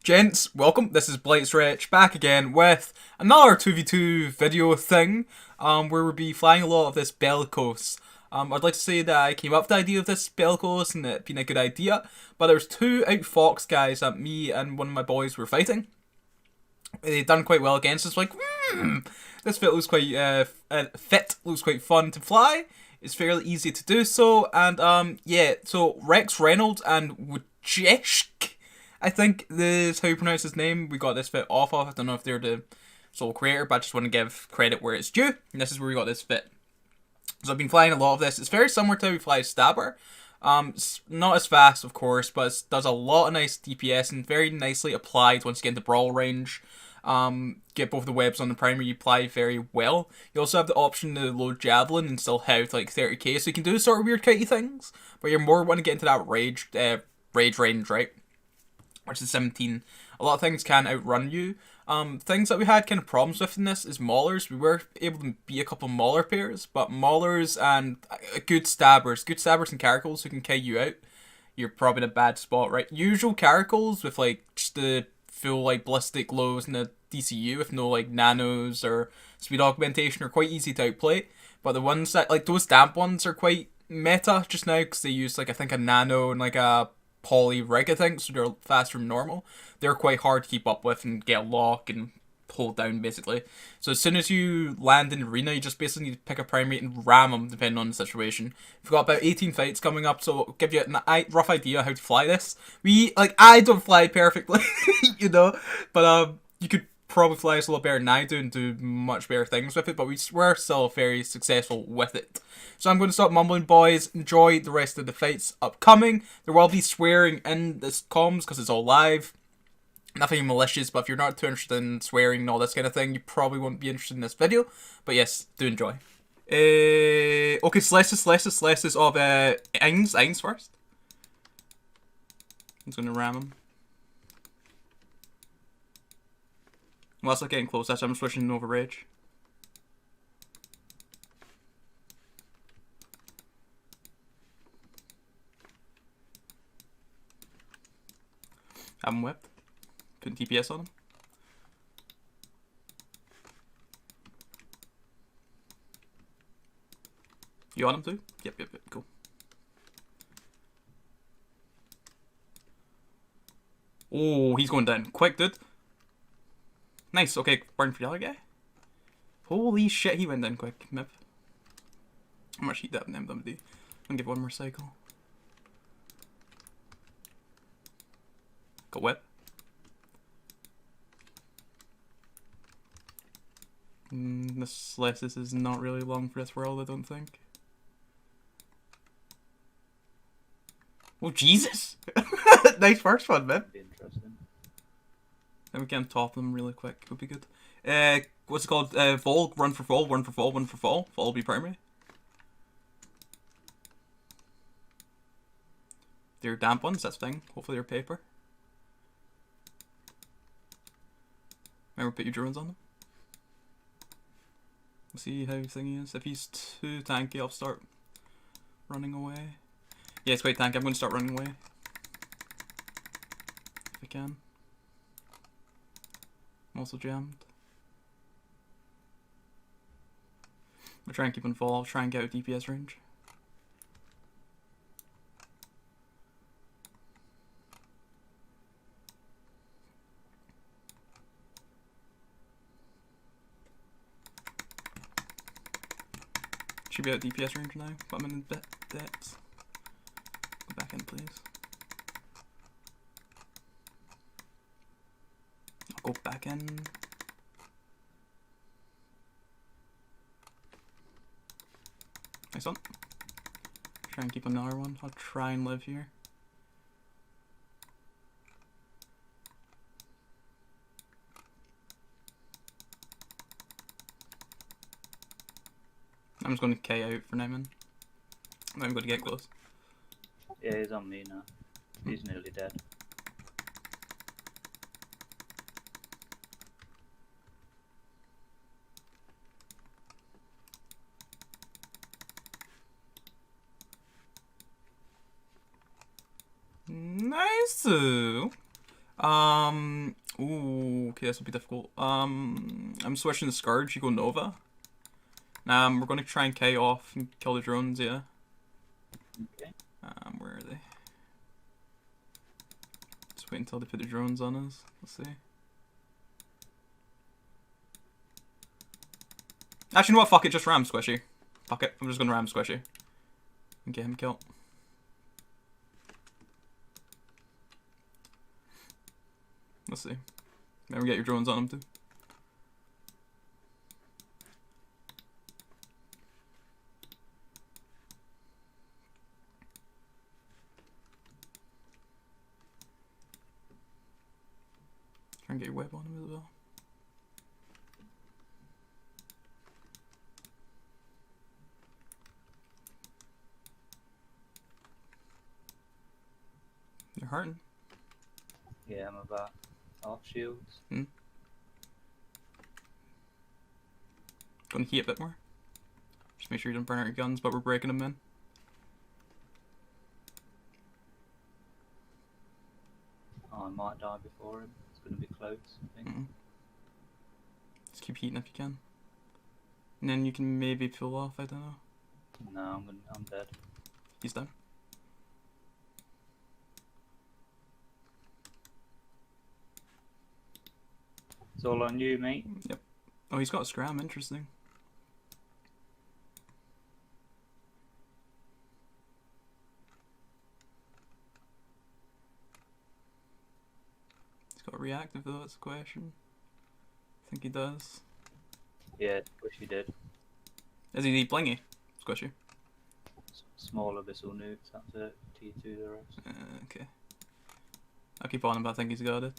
Gents, welcome. This is Blight's back again with another 2v2 video thing, where we'll be flying a lot of this Bellicose. I'd like to say that I came up with the idea of this Bellicose and it being a good idea, but there's two outfox guys that me and one of my boys were fighting. They done quite well against us. Like, this fit looks looks quite fun to fly. It's fairly easy to do so, and yeah. So Rex Reynolds and Wojcik, I think is how you pronounce his name. We got this fit off of. I don't know if they're the sole creator, but I just want to give credit where it's due. And this is where we got this fit. So I've been flying a lot of this. It's very similar to how we fly Stabber. It's not as fast, of course, but it does a lot of nice DPS and very nicely applied once you get into brawl range. Get both the webs on the primary, you apply very well. You also have the option to load javelin and still have like 30k, so you can do sort of weird kitey things, but you're more want to get into that rage range, right? Which is 17. A lot of things can outrun you. Things that we had kind of problems with in this is maulers. We were able to beat a couple mauler pairs, but maulers and good stabbers and caracals who can kill you out, you're probably in a bad spot, right? Usual caracals with like just the full like ballistic lows and the DCU with no like nanos or speed augmentation are quite easy to outplay. But the ones that like those damp ones are quite meta just now because they use like I think a nano and like a poly rig, I think, so they're faster than normal. They're quite hard to keep up with and get a lock and hold down basically. So as soon as you land in arena, you just basically need to pick a primate and ram them depending on the situation. We've got about 18 fights coming up, so I'll give you a rough idea how to fly this. I don't fly perfectly, you know, but you could probably fly this a lot better than I do and do much better things with it, but we're still very successful with it. So I'm going to stop mumbling, boys. Enjoy the rest of the fights upcoming. There will be swearing in this comms because it's all live. Nothing malicious, but if you're not too interested in swearing and all this kind of thing, you probably won't be interested in this video. But yes, do enjoy. Okay, Celestis of Ings first. I'm just going to ram him. Well, that's not getting close, that's why I'm switching over rage. Have him whipped. Putting TPS on him. You on him too? Yep, cool. Oh, he's going down. Quick, dude. Nice, okay, burn for the other guy. Holy shit, he went down quick. Mip. How much heat that in MWD? I'm gonna give one more cycle. Got whip. This Celestis is not really long for this world, I don't think. Oh, Jesus! Nice first one, man. Interesting. Then we can top them really quick, would be good. What's it called? Fall, run for fall, run for fall, run for fall. Fall will be primary. They're damp ones, that's the thing. Hopefully they're paper. Remember, put your drones on them. We'll see how thingy is. If he's too tanky, I'll start running away. Yeah, it's quite tanky. I'm going to start running away. If I can. I'm also jammed. I'll try and keep on fall. I'll try and get out DPS range. Should be out DPS range now, but I'm in depth. Go back in, please. I'll go back in. Nice one. Try and keep another one. I'll try and live here. I'm just going to K out for now, man. I'm going to get close. Yeah, he's on me now. He's nearly dead. Nice. Ooh, okay, this will be difficult. I'm switching the Scourge, you go Nova. We're going to try and K off and kill the drones, yeah. Okay. Where are they? Just wait until they put the drones on us. Let's see. Actually, you know what? Fuck it, just ram Squishy. Fuck it, I'm just gonna ram Squishy. And get him killed. Let's see. Maybe get your drones on him too. Try and get your web on him as well. You're hurting. Yeah, I'm about half shields. Gonna heat a bit more. Just make sure you don't burn out your guns, but we're breaking them in. Oh, I might die before him. It's gonna be close, I think. Just keep heating if you can. And then you can maybe pull off, I don't know. No, I'm dead. He's down. It's all on you, mate. Yep. Oh, he's got a scram, interesting. He's got reactive though, that's the question. I think he does. Yeah, wish you did. Is he blingy? Squishy. Small abyssal nukes, that's it. T2 the rest. Okay. I'll keep on him, but I think he's got it.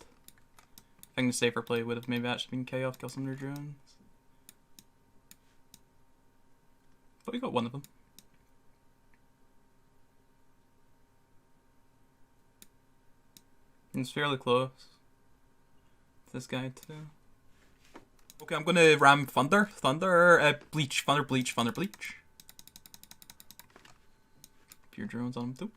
I think the safer play would have maybe actually been K off, kill some of their drones. But we got one of them. It's fairly close. This guy too. Okay, I'm gonna ram Thunder. Bleach. Thunder, Bleach, Thunder, Bleach. Pure drones on him too.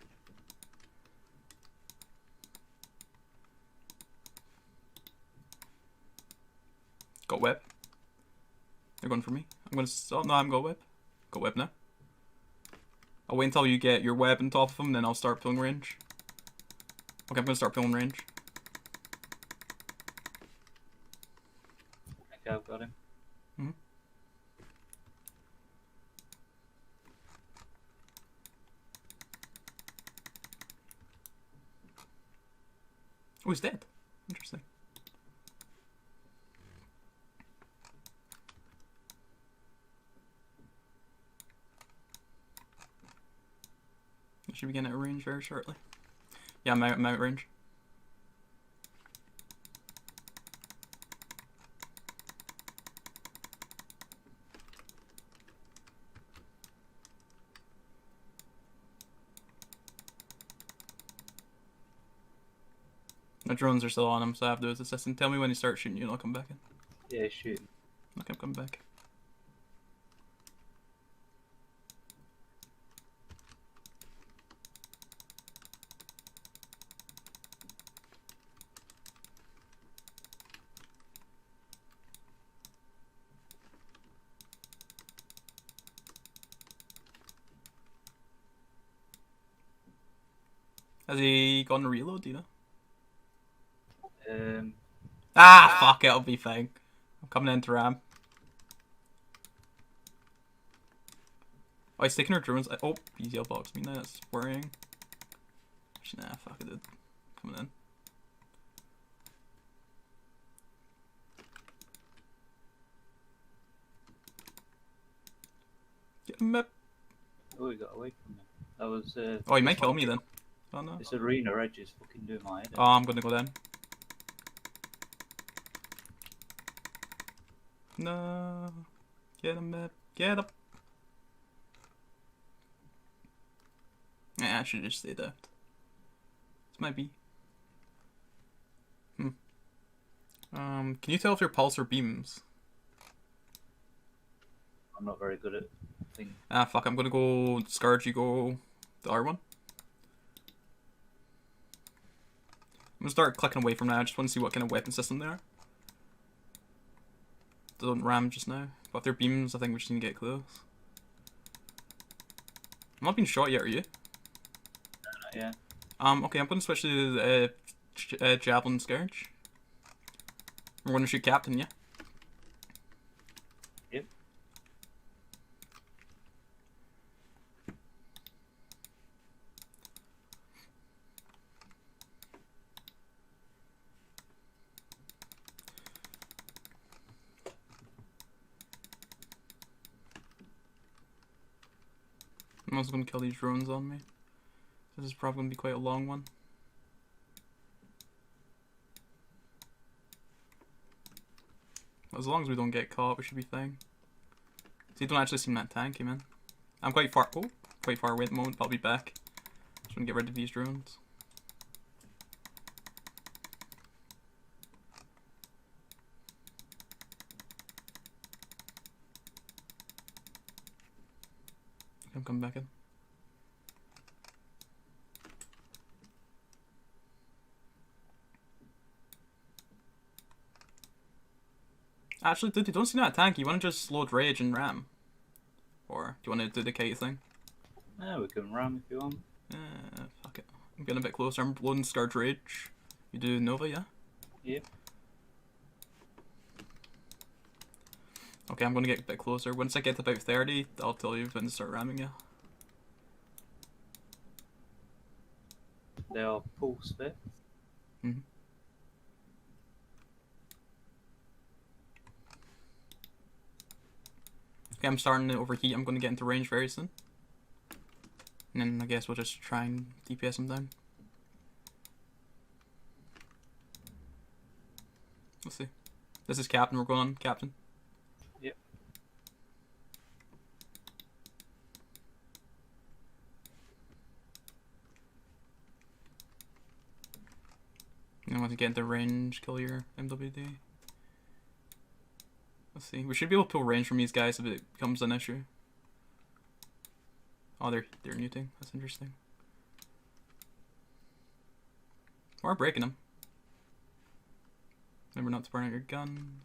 Got web. They're going for me. I'm gonna. Oh no, I'm got web. Got web now. I'll wait until you get your web on top of them, then I'll start pulling range. Okay, I'm gonna start pulling range. Okay, I've got him. Oh, he's dead. Interesting. I should be getting out of range very shortly. Yeah, I'm out of range. My drones are still on him, so I have to do his assistant. Tell me when you start shooting you and I'll come back in. Yeah, shoot. Okay, I'm coming back. Has he gone to reload, do you know? Ah, fuck it, it'll be fine. I'm coming in to ram. Oh, he's taking our drones. Oh, he's yellow box me now, that's worrying. Actually, nah, fuck it, dude. Coming in. Get him up. Oh, he got away from me. That was. Oh, he might kill me then. Oh no. This arena edge is fucking doing my head. Oh, I'm gonna go down. No. Get him up. Get up. Yeah, I should just stay there. This might be. Can you tell if your pulse or beams? I'm not very good at things. Ah, fuck, I'm gonna go Scourge, you go the R one. I'm gonna start clicking away from now. I just want to see what kind of weapon system they are. They don't ram just now. But if they're beams, I think we just need to get close. I'm not being shot yet, are you? Not yet. Okay, I'm gonna switch to the Javelin Scourge. We're gonna shoot Captain, yeah? Yep. I'm also gonna kill these drones on me. This is probably gonna be quite a long one. As long as we don't get caught, we should be fine. So you don't actually seem that tanky, man. I'm quite far away at the moment, but I'll be back. Just want to get rid of these drones. I'm coming back in. Actually, dude, you don't seem that tanky. You want to just load rage and ram? Or do you want to do the kite thing? Yeah, we can ram if you want. Fuck it. I'm getting a bit closer. I'm loading Scourge Rage. You do Nova, yeah? Yep. Okay, I'm gonna get a bit closer. Once I get to about 30, I'll tell you when to start ramming you. They are pulse fit. Mm-hmm. Okay, I'm starting to overheat. I'm gonna get into range very soon. And then I guess we'll just try and DPS him down. Let's see. This is Captain. We're going on Captain. Yep. And once you get into range, kill your MWD. Let's see. We should be able to pull range from these guys if it becomes an issue. Oh, they're muting. That's interesting. Or breaking them. Remember not to burn out your guns.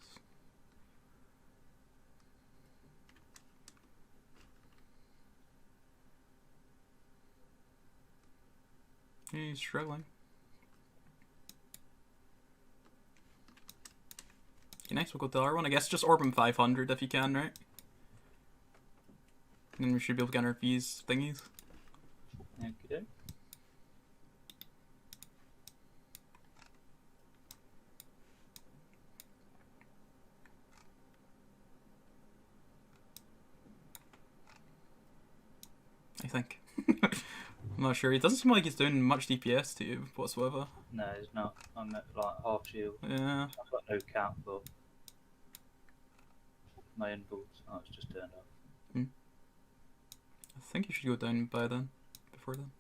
He's struggling. Okay, next we'll go to R1. I guess just orb him 500 if you can, right? And then we should be able to get our fees thingies. Okie doke. I think. I'm not sure. He doesn't seem like he's doing much DPS to you whatsoever. No, it's not. I'm at like half shield. Yeah. I've got no cap, but my inputs. Oh, it's just turned off. I think you should go down by then. Before then.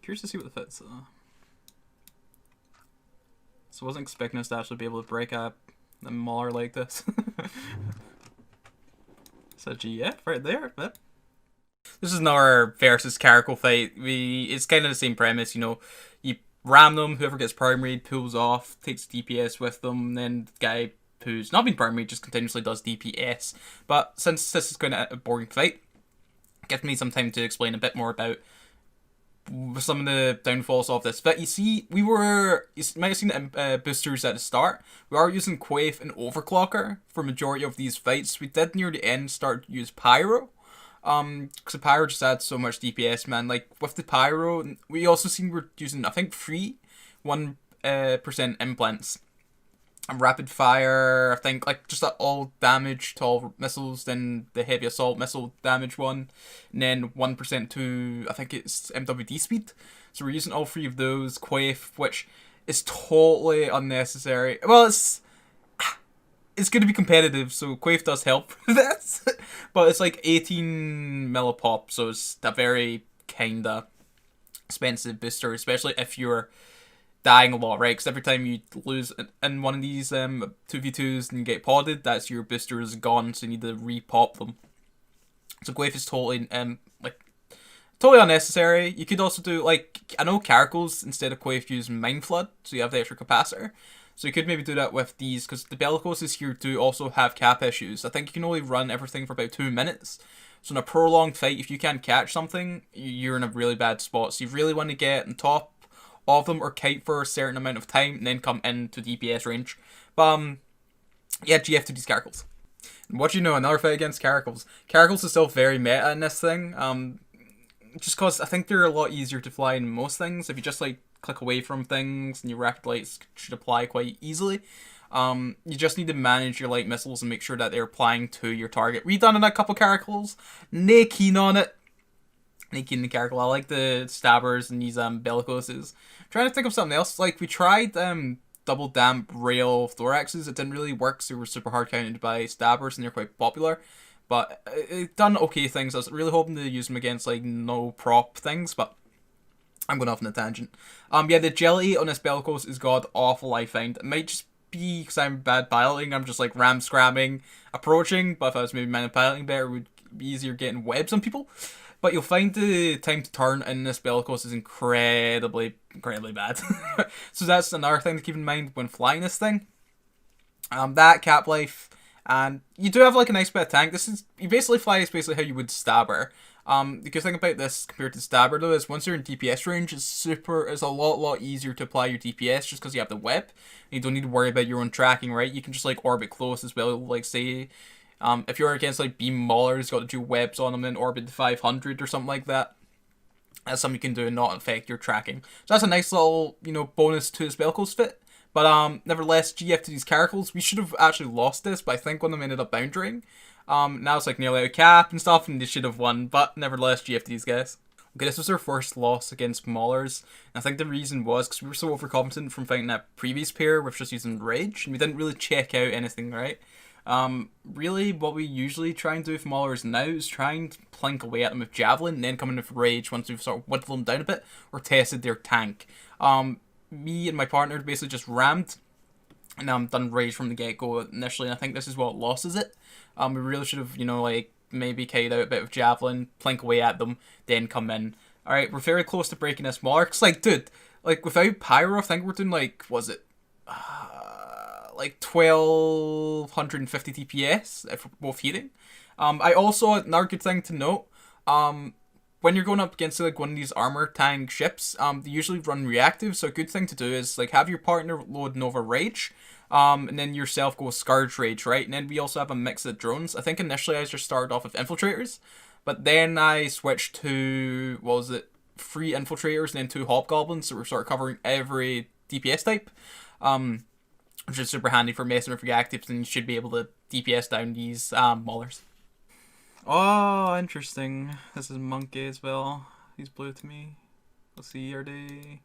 Curious to see what the fits are. So I wasn't expecting us to actually be able to break up a mauler like this. It's a GF right there. Yep. This is another versus Caracal fight. It's kind of the same premise, you know. You ram them, whoever gets primary pulls off, takes DPS with them, then the guy who's not been primary just continuously does DPS. But since this is going to be a boring fight, give me some time to explain a bit more about some of the downfalls of this. But you see, you might have seen boosters at the start. We are using Quaif and Overclocker for majority of these fights. We did near the end start to use Pyro. Because the Pyro just adds so much DPS, man. Like, with the Pyro, we also seen we're using, I think, 1% implants. And rapid fire, I think, like, just all damage to all missiles, then the heavy assault missile damage one, and then 1% to, I think it's MWD speed. So we're using all three of those. Quaif, which is totally unnecessary. Well, it's going to be competitive, so Quaif does help with this. But it's like 18 millipop, so it's a very kinda expensive booster, especially if you're dying a lot, right? Because every time you lose in one of these 2v2s and you get podded, that's your boosters gone, so you need to re-pop them. So Gwaif is totally like totally unnecessary. You could also do, like, I know Caracals instead of Quaif use Mind Flood, so you have the extra capacitor. So you could maybe do that with these, because the Bellicoses here do also have cap issues. I think you can only run everything for about 2 minutes. So in a prolonged fight, if you can't catch something, you're in a really bad spot. So you really want to get on top of them or kite for a certain amount of time and then come into DPS range. But yeah, GF to these Caracals. And what do you know, another fight against Caracals. Caracals is still very meta in this thing. Just because I think they're a lot easier to fly in most things. If you just like click away from things and your rapid lights should apply quite easily. You just need to manage your light missiles and make sure that they're applying to your target. We've done in a couple Caracals. Nae keen on it. Nae keen on the Caracal. I like the stabbers and these Bellicoses. I'm trying to think of something else. Like we tried double damp rail thoraxes. It didn't really work, so they were super hard counted by stabbers and they're quite popular. But it done okay things. I was really hoping to use them against like no prop things, but I'm going off on a tangent. Yeah, the agility on this Bellicose is god awful, I find. It might just be because I'm bad piloting. I'm just like ram scramming, approaching. But if I was maybe man piloting better, it would be easier getting webs on people. But you'll find the time to turn in this Bellicose is incredibly bad. So that's another thing to keep in mind when flying this thing. That cap life. And you do have like a nice bit of tank. This is, you basically fly is basically how you would Stabber. The good thing about this compared to Stabber though is once you're in DPS range, it's a lot easier to apply your DPS just because you have the whip. And you don't need to worry about your own tracking, right? You can just like orbit close as well. Like say, if you're against like beam maulers, got to do webs on them, then orbit 500 or something like that. That's something you can do and not affect your tracking. So that's a nice little, bonus to his Bellicose fit. But nevertheless, GF to these Caracals, we should have actually lost this, but I think one of them ended up boundary. Now it's like nearly out of cap and stuff, and they should have won, but nevertheless, GF to these guys. Okay, this was our first loss against Maulers, and I think the reason was because we were so overconfident from fighting that previous pair with just using Rage, and we didn't really check out anything, right? Really, what we usually try and do with Maulers now is try and plink away at them with Javelin, and then come in with Rage once we've sort of whittled them down a bit, or tested their tank. Me and my partner basically just rammed and done Rage from the get-go initially, and I think this is what losses it. We really should have, like, maybe carried out a bit of Javelin, plink away at them, then come in. Alright, we're very close to breaking this mark. It's like, dude, like, without Pyro, I think we're doing, like, was it? Like 1250 DPS if we're both healing. I also, another good thing to note, when you're going up against like one of these armor tank ships, they usually run reactive, so a good thing to do is like have your partner load Nova Rage, and then yourself go Scourge Rage, right? And then we also have a mix of drones. I think initially I just started off with Infiltrators, but then I switched to, 3 Infiltrators and then 2 Hobgoblins, so we're sort of covering every DPS type, which is super handy for messing with reactives, and you should be able to DPS down these Maulers. Oh, interesting. This is Monkey as well. He's blue to me. Let's see, are they...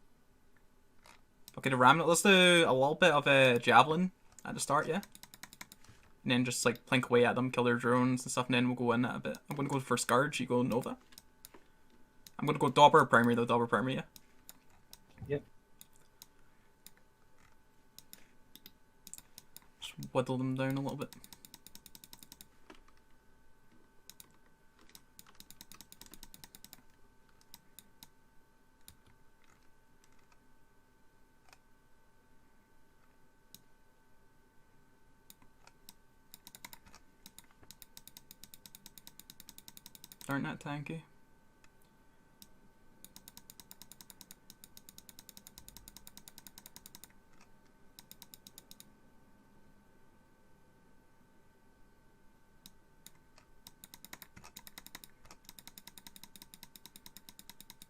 Okay, to ram it, let's do a little bit of a Javelin at the start, yeah? And then just like plink away at them, kill their drones and stuff, and then we'll go in that a bit. I'm going to go for Scourge, you go Nova. I'm going to go Dauber Primary though, Dauber Primary, yeah? Yep. Just whittle them down a little bit. Aren't that tanky?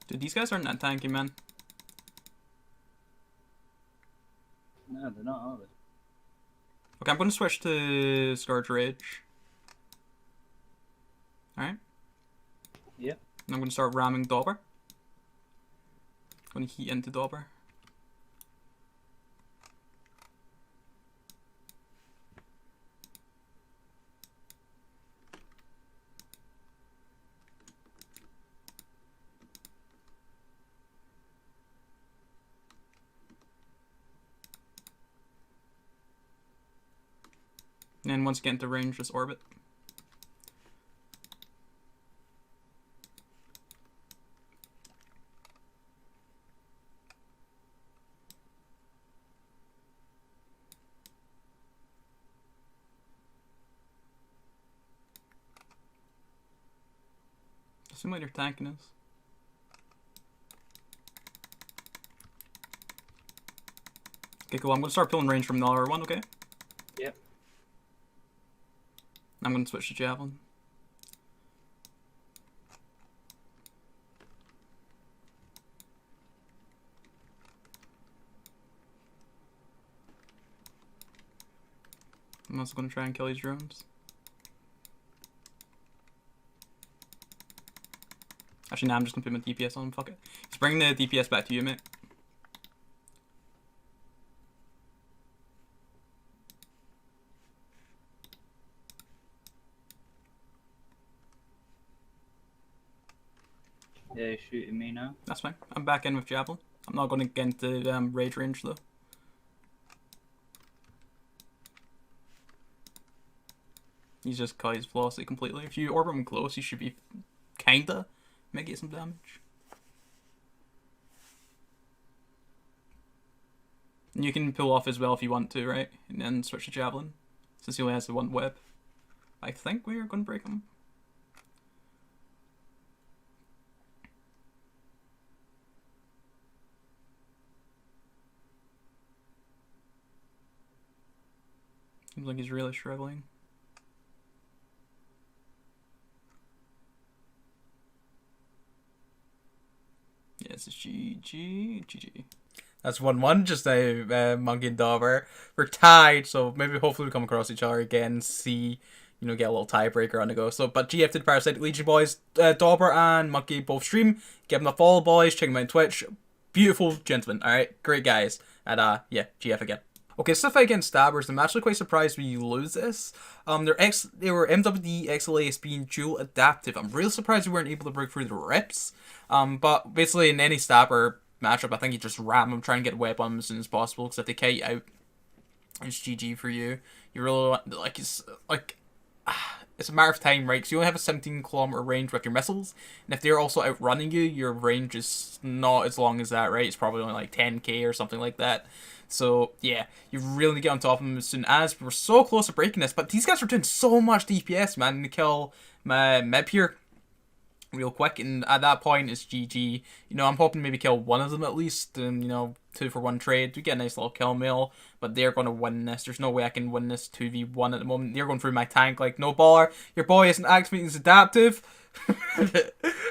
Dude, these guys aren't that tanky, man. No, they're not, are they? Okay, I'm going to switch to Scourge Rage. Alright. Yep. And I'm going to start ramming Dauber. Going to heat into Dauber. And once you get into range, just orbit. Seems like they're tanking us. Okay, cool. I'm gonna start pulling range from the other one, okay? Yep. I'm gonna switch to javelin. I'm also gonna try and kill these drones. Actually, nah, I'm just gonna put my DPS on him, fuck it. Just bring the DPS back to you, mate. Yeah, you're shooting me now. That's fine. I'm back in with javelin. I'm not gonna get into rage range though. He's just cut his velocity completely. If you orbit him close, he should be kinda might get some damage. And you can pull off as well if you want to, right? And then switch to javelin, since he only has the one web. I think we are gonna break him. Seems like he's really struggling. Yeah, it's GG. That's 1-1, just a Monkey and Dauber. We're tied, so maybe hopefully we come across each other again, see, you know, get a little tiebreaker on the go. So, but GF did Parasitic Legion boys, Dauber and Monkey both stream. Give them a follow, boys. Check them out on Twitch. Beautiful gentlemen, alright? Great guys. And yeah, GF again. Okay, so fight against Stabbers. I'm actually quite surprised we lose this. They were MWD XLAS being dual adaptive. I'm really surprised we weren't able to break through the rips. But basically in any Stabber matchup, I think you just ram them, try and get web on them as soon as possible. Because if they kite out, it's GG for you. You really want, like, it's a matter of time, right? Because you only have a 17-kilometer range with your missiles, and if they're also outrunning you, your range is not as long as that, right? It's probably only like 10k or something like that. So yeah, you really need to get on top of them as soon as. We're so close to breaking this, but these guys are doing so much DPS, man. They kill my Meb here real quick, and at that point it's GG. You know, I'm hoping to maybe kill one of them at least, and you know, 2-for-1 trade. We get a nice little kill mill, but they're going to win this. There's no way I can win this 2v1 at the moment. They're going through my tank like no baller. Your boy isn't activating his adaptive.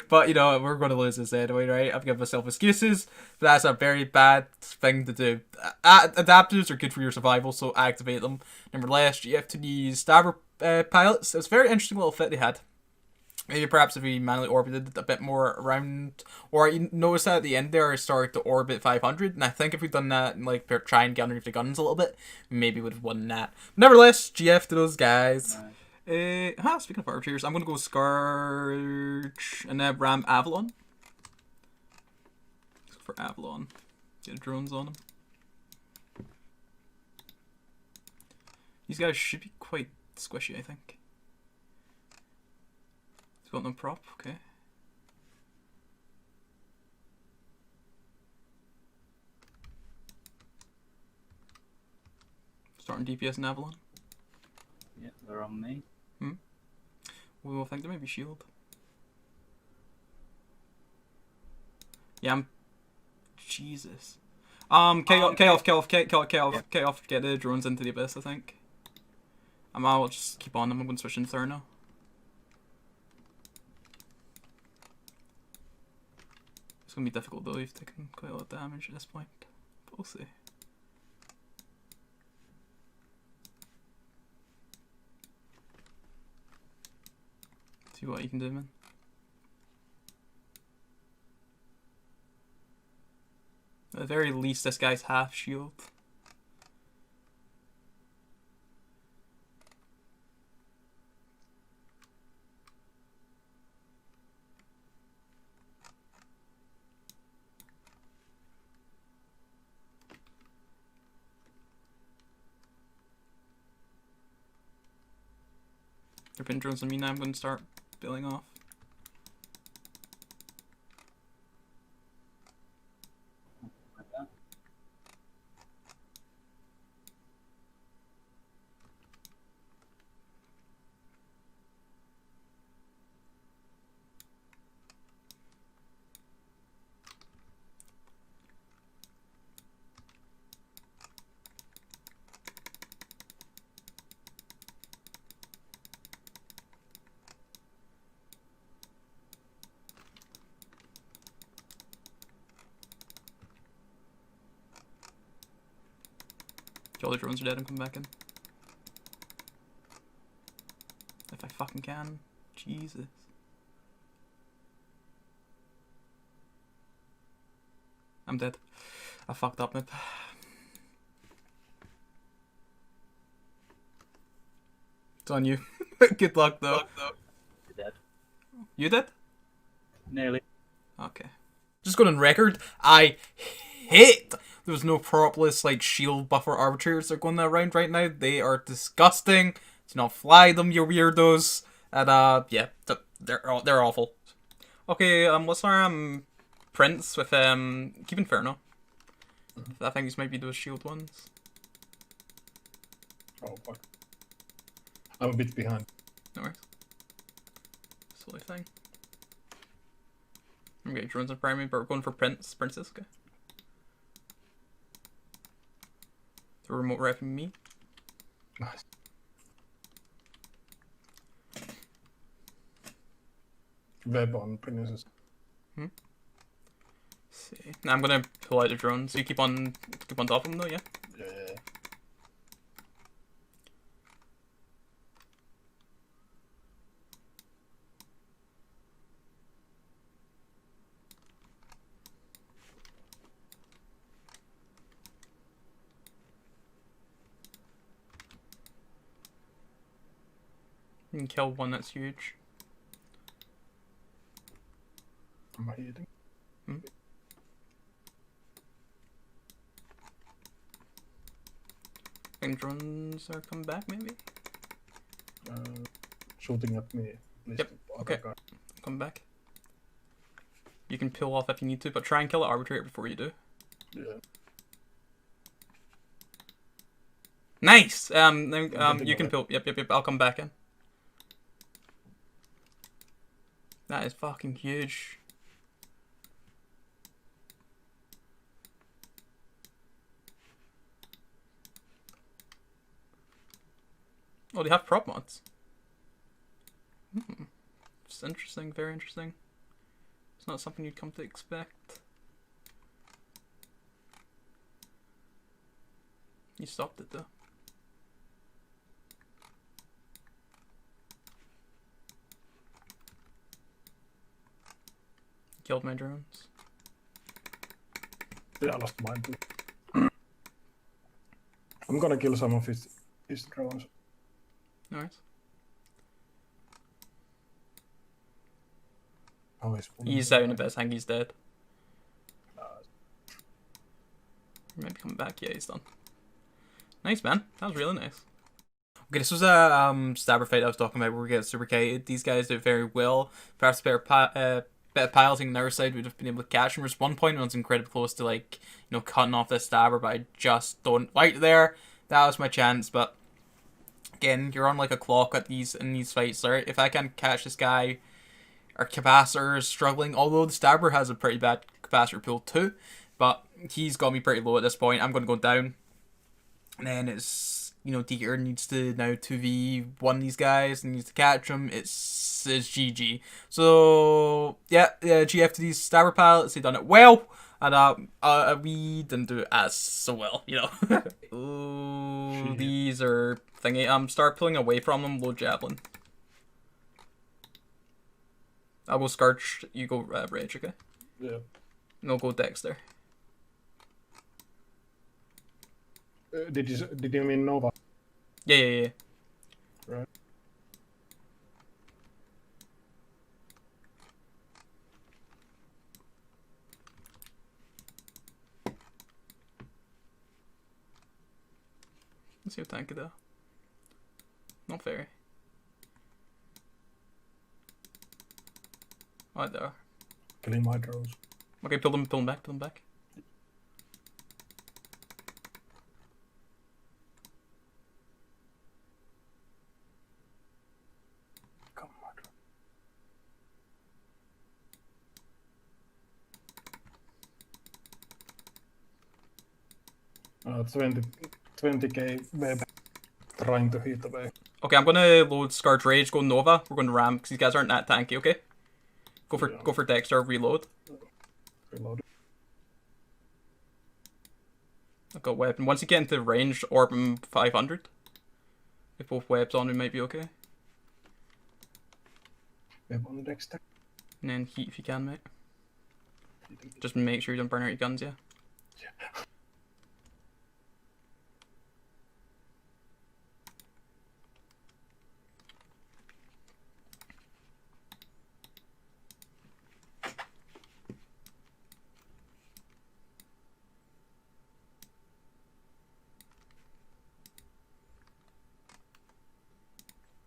But you know, we're going to lose this anyway, right? I've given myself excuses, but that's a very bad thing to do. Adaptives are good for your survival, so activate them. Nevertheless, you have to use Stabber pilots. It's a very interesting little fit they had. Maybe perhaps if we manually orbited a bit more around, or you notice that at the end there I started to orbit 500, and I think if we'd done that and like try and get underneath the guns a little bit, maybe we would have won that. Nevertheless, GF to those guys. Speaking of archers, I'm gonna go Scourge and then ram Avalon. Let's go for Avalon. Get drones on him. These guys should be quite squishy, I think. He's got no prop, okay. Starting DPS in Avalon. Yeah, they're on me. Well, I think there may be shield. Yeah, I'm... Jesus. K off. Get the drones into the abyss, I think. I'll just keep on them. I'm going to switch into Thurno. It's going to be difficult though. You've taken quite a lot of damage at this point. But we'll see. See what you can do, man. At the very least, this guy's half shield. They're putting drones on me now. I'm going to start billing off. Like that. All the drones are dead. I'm coming back in. If I fucking can. Jesus. I'm dead. I fucked up, mip. It's on you. Good luck, though. You're dead. You did? Nearly. Okay. Just going on record, I hate there's no propless like shield buffer arbitrators that are going around right now. They are disgusting. Do not fly them, you weirdos. And yeah, they're awful. Okay, what's our prints with keep Inferno. I think these might be those shield ones. Oh fuck. I'm a bit behind. No worries. Silly thing. I'm getting drones on primary, but we're going for princess, okay. The remote repping me. Nice. Web on princesses. See. Now I'm gonna pull out the drone, so you keep on top of them though, yeah? Yeah. You can kill one, that's huge. Am I hitting? I think drones are coming back, maybe? Shooting at me. Yep, okay. Come back. You can peel off if you need to, but try and kill the arbitrator before you do. Yeah. Nice! Then, you can peel. Yep, I'll come back in. That is fucking huge. Oh, they have prop mods. It's interesting, very interesting. It's not something you'd come to expect. You stopped it though. Killed my drones. Yeah, I lost mine too. I'm gonna kill some of his drones. Nice. Oh, He's out in the best. I think he's dead. Maybe coming back. Yeah, he's done. Nice, man. That was really nice. Okay, this was a stabber fight I was talking about where we get super kited. These guys did very well. Perhaps better bit of piloting on their side would have been able to catch him. There's one point when I was incredibly close to like, you know, cutting off this stabber, but I just don't right there. That was my chance, but again, you're on like a clock at in these fights, right? If I can catch this guy, our capacitor is struggling, although the stabber has a pretty bad capacitor pool too, but he's got me pretty low at this point. I'm going to go down, and then it's, you know, Deeker needs to now 2v1 these guys and needs to catch them. It's GG. So yeah, GF to these stabber pilots, they done it well, and we didn't do it as so well, you know. Ooh, these are thingy. Start pulling away from them. Load javelin. I'll go Scourge, you go Rage, okay? Yeah. No, go Dexter. Did you mean Nova? Yeah. Right. Let's see what tank it though. Not fair. Oh, there. Killing my drones. Okay, pull them back, pull them back. Come on. 20k web trying to hit away. Okay, I'm gonna load Scarred Rage, go Nova, we're going to Ram, because these guys aren't that tanky, okay? Go for Dexter, reload. Reload. I've got weapon. Once you get into range, orb him 500. If both webs on, we might be okay. Web on Dexter. And then heat if you can, mate. Just make sure you don't burn out your guns, yeah? Yeah.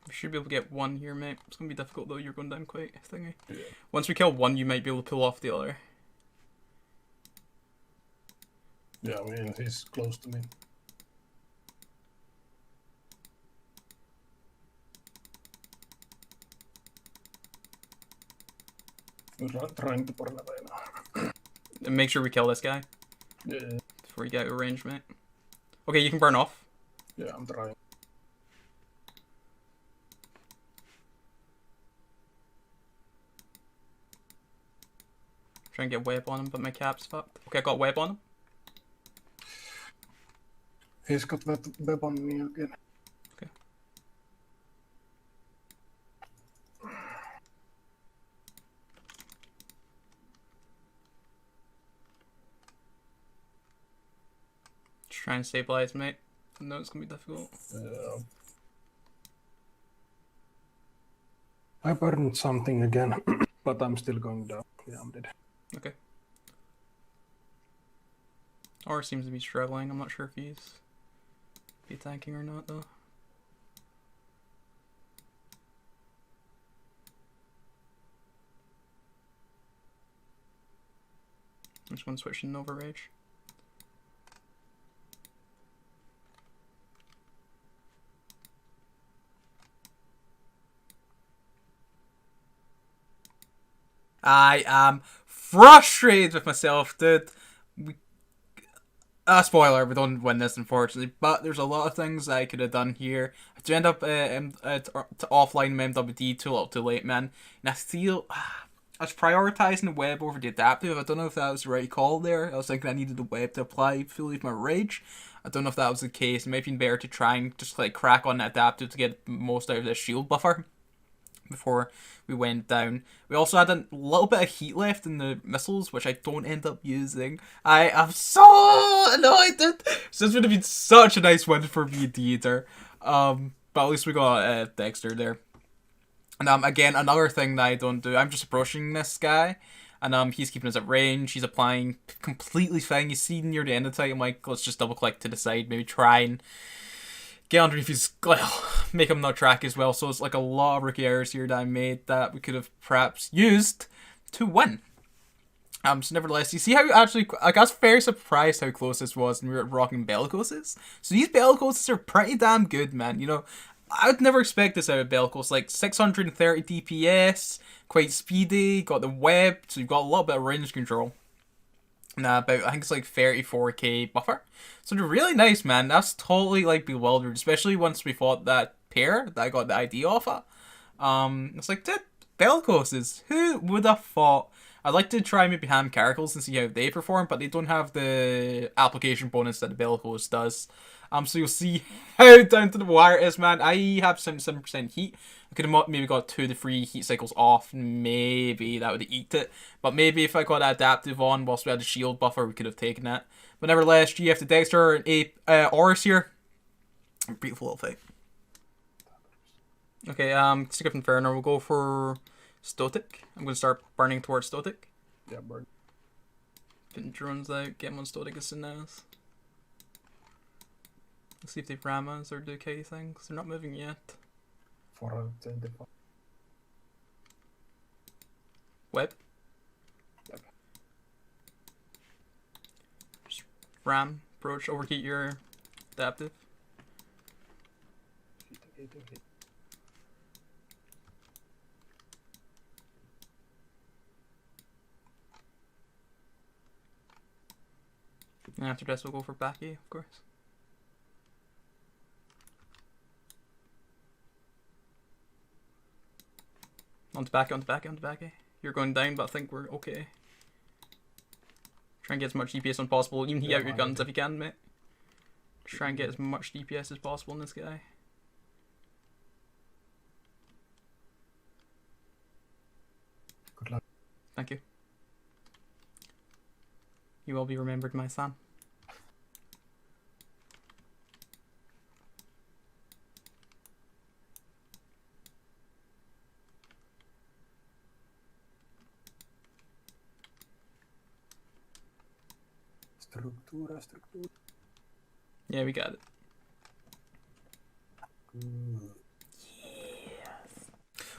We should be able to get one here, mate. It's gonna be difficult though, you're going down quite thingy. Yeah. Once we kill one, you might be able to pull off the other. Yeah, I mean, he's close to me. We're trying to burn away now. And make sure we kill this guy. Yeah. Before you get out of range, mate. Okay, you can burn off. Yeah, I'm trying. Try and get web on him, but my cap's fucked. Okay, I got web on him. He's got that web on me again. Okay. Just try and stabilize, mate. I know it's gonna be difficult. Yeah. I burned something again, but I'm still going down. Yeah, I'm dead. Okay. Or seems to be struggling. I'm not sure if he's tanking or not though. I'm just going to switch to Nova Rage. I am frustrated with myself, dude. Spoiler, we don't win this unfortunately, but there's a lot of things I could have done here. I had to end up to offline my MWD too little too late, man. And I feel I was prioritizing the web over the adaptive. I don't know if that was the right call there. I was thinking I needed the web to apply fully to my rage. I don't know if that was the case. It might have been better to try and just like crack on the adaptive to get most out of this shield buffer before we went down. We also had a little bit of heat left in the missiles, which I don't end up using. I am so annoyed, dude. So this would have been such a nice win for me and Dieter. But at least we got Dexter there. And again, another thing that I don't do, I'm just approaching this guy, and he's keeping us at range. He's applying completely fine. You see near the end of the time, I'm like, let's just double click to the side, maybe try and get underneath his, well, make him not track as well. So it's like a lot of rookie errors here that I made that we could have perhaps used to win. So nevertheless, you see how actually, like, I was very surprised how close this was when we were rocking Bellicoses. So these Bellicoses are pretty damn good, man. You know, I would never expect this out of Bellicose. Like 630 DPS, quite speedy, got the web, so you've got a little bit of range control. And about, I think it's like 34k buffer. So they're really nice, man. That's totally like bewildered, especially once we fought that pair that I got the ID off of. It's like, dude, Bellicoses. Who would have thought? I'd like to try maybe Ham Caracals and see how they perform, but they don't have the application bonus that the Bellicose does. So you'll see how down to the wire it is, man. I have 77% heat. I could have maybe got 2 to 3 heat cycles off. Maybe that would have eked it. But maybe if I got adaptive on whilst we had a shield buffer, we could have taken that. But nevertheless, GF to Dexter and Oris here. Beautiful little fight. Okay, stick up Inferno. We'll go for Stotic. I'm going to start burning towards Stotic. Yeah, burn. Getting drones out, get him on Stotic as soon as. Let's see if they ram us or do K things. They're not moving yet. 425. Web. Yep. Just ram, approach, overheat your adaptive. Hit. And after this, we'll go for back A, of course. On to back A. You're going down, but I think we're okay. Try and get as much DPS on possible. Even heat out your guns if you can, mate. Try and get as much DPS as possible in this guy. Good luck. Thank you. You will be remembered, my son. Structura. Yeah, we got it. Good.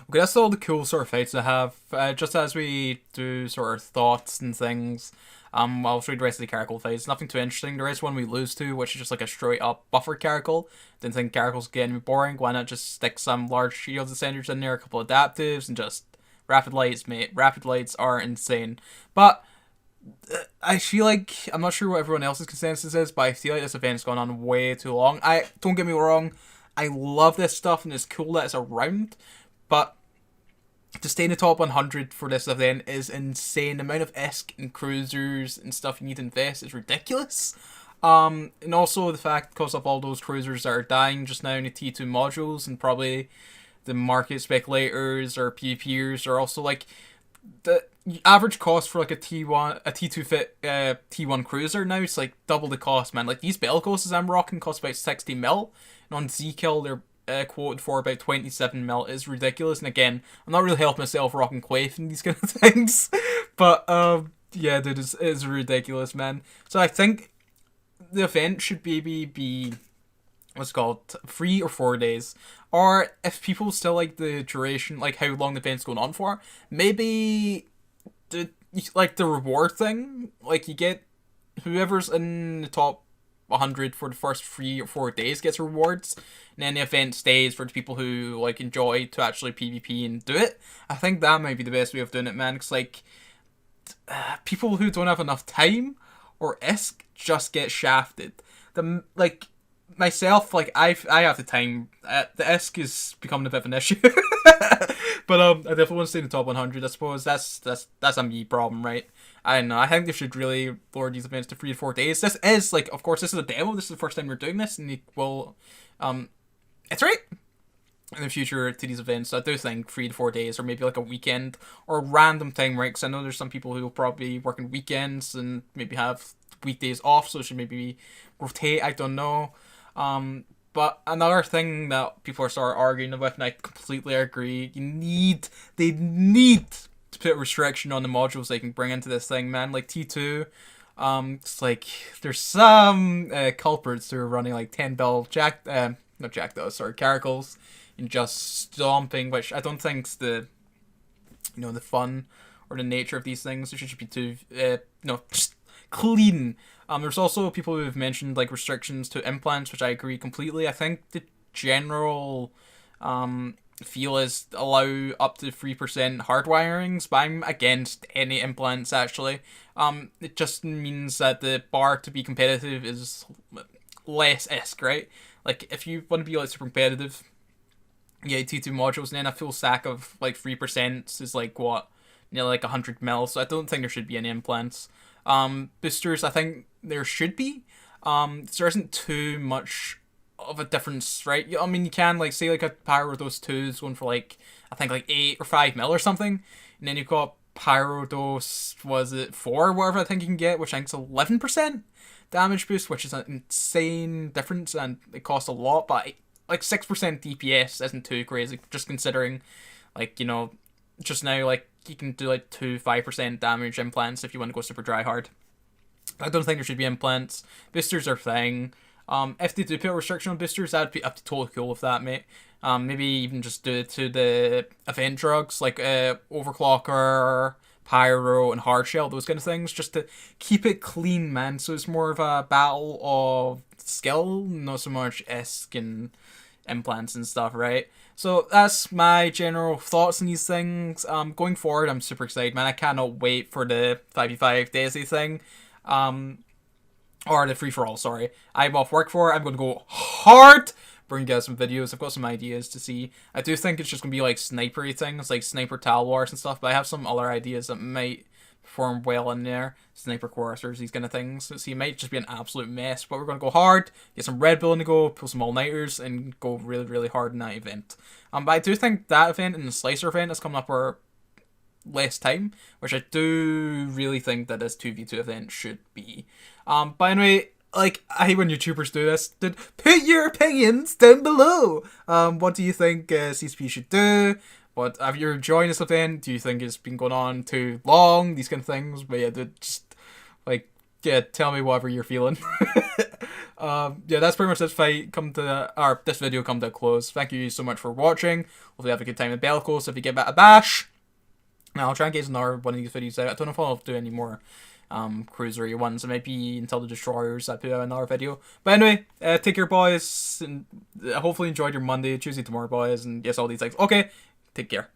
Okay, that's all the cool sort of fights I have. Just as we do sort of thoughts and things, I'll show you the rest of the Caracal fights. Nothing too interesting. There is one we lose to, which is just like a straight up buffer Caracal. Didn't think Caracal's getting boring. Why not just stick some large shields and senders in there, a couple of adaptives, and just rapid lights, mate. Rapid lights are insane. But I feel like, I'm not sure what everyone else's consensus is, but I feel like this event's gone on way too long. Don't get me wrong, I love this stuff and it's cool that it's around, but to stay in the top 100 for this event is insane. The amount of ESC and cruisers and stuff you need to invest is ridiculous. And also the fact, because of all those cruisers that are dying just now in the T2 modules, and probably the market speculators or PvPers are also like, the average cost for like a T2 fit T1 cruiser now, it's like double the cost, man. Like these Bellicoses I'm rocking cost about 60 mil, and on Zkill they're quoted for about 27 mil. It's ridiculous. And again, I'm not really helping myself rocking Quaif and these kind of things, but yeah, dude, it's ridiculous, man. So I think the event should maybe be what's it called, 3 or 4 days. Or if people still like the duration, like how long the event's going on for, maybe like the reward thing, like you get whoever's in the top 100 for the first 3 or 4 days gets rewards, and then the event stays for the people who like enjoy to actually PvP and do it. I think that might be the best way of doing it, man, because like people who don't have enough time or ISK just get shafted. Like myself, like I have the time. The ISK is becoming a bit of an issue. But I definitely want to stay in the top 100. I suppose that's a me problem, right? I don't know. I think they should really lower these events to 3 to 4 days. This is like, of course, this is a demo. This is the first time we're doing this, and it will, it's right in the future to these events. So I do think 3 to 4 days, or maybe like a weekend or a random time, right? Because I know there's some people who will probably work on weekends and maybe have weekdays off, so it should maybe rotate. I don't know. But another thing that people are sort of arguing with, and I completely agree, they need to put a restriction on the modules they can bring into this thing, man. Like T2, it's like there's some culprits who are running like 10 bell Caracals and just stomping, which I don't think's the fun or the nature of these things. It should be too just clean. There's also people who have mentioned like restrictions to implants, which I agree completely. I think the general feel is allow up to 3% hardwirings, but I'm against any implants actually. It just means that the bar to be competitive is less ISK, right? Like if you want to be like super competitive, yeah, T2 modules, and then a full stack of like 3% is like what, like 100 mil. So I don't think there should be any implants. Boosters, I think there should be. There isn't too much of a difference, right? I mean, you can like say like a Pyrodose 2 is going for like I think like 8 or 5 mil or something, and then you've got Pyrodose, was it 4 or whatever I think you can get, which I think is 11% damage boost, which is an insane difference, and it costs a lot, but like 6% DPS isn't too crazy, just considering like just now like you can do like 5% damage implants if you want to go super dry hard. I don't think there should be implants. Boosters are thing. If they do put a restriction on boosters, I'd be totally cool with that, mate. Maybe even just do it to the event drugs like Overclocker, Pyro, and Hardshell, those kind of things, just to keep it clean, man. So it's more of a battle of skill, not so much Esk and implants and stuff, right? So that's my general thoughts on these things. Going forward, I'm super excited, man. I cannot wait for the 5v5 Daisy thing. Or the free-for-all, sorry. I'm off work for it. I'm going to go hard. Bring you guys some videos. I've got some ideas to see. I do think it's just going to be like snipery things, like sniper Tal Wars and stuff, but I have some other ideas that might perform well in there. Sniper Choristers, these kind of things. So it might just be an absolute mess, but we're going to go hard, get some Red Bull in the go, pull some all-nighters, and go really, really hard in that event. But I do think that event and the Slicer event is coming up for less time, which I do really think that this 2v2 event should be. But anyway, like, I hate when YouTubers do this. Put your opinions down below. What do you think CCP should do? What have you enjoying this event? Do you think it's been going on too long? These kind of things. But yeah, just like, yeah, tell me whatever you're feeling. Yeah, that's pretty much this this video come to a close. Thank you so much for watching. Hopefully you have a good time in Bellicose. If you get a bash, now I'll try and get another one of these videos out. I don't know if I'll do any more cruisery ones. It might be until the destroyers I put out another video. But anyway, take care, boys, and hopefully enjoyed your Monday, Tuesday, tomorrow, boys, and yes, all these things. Okay, take care.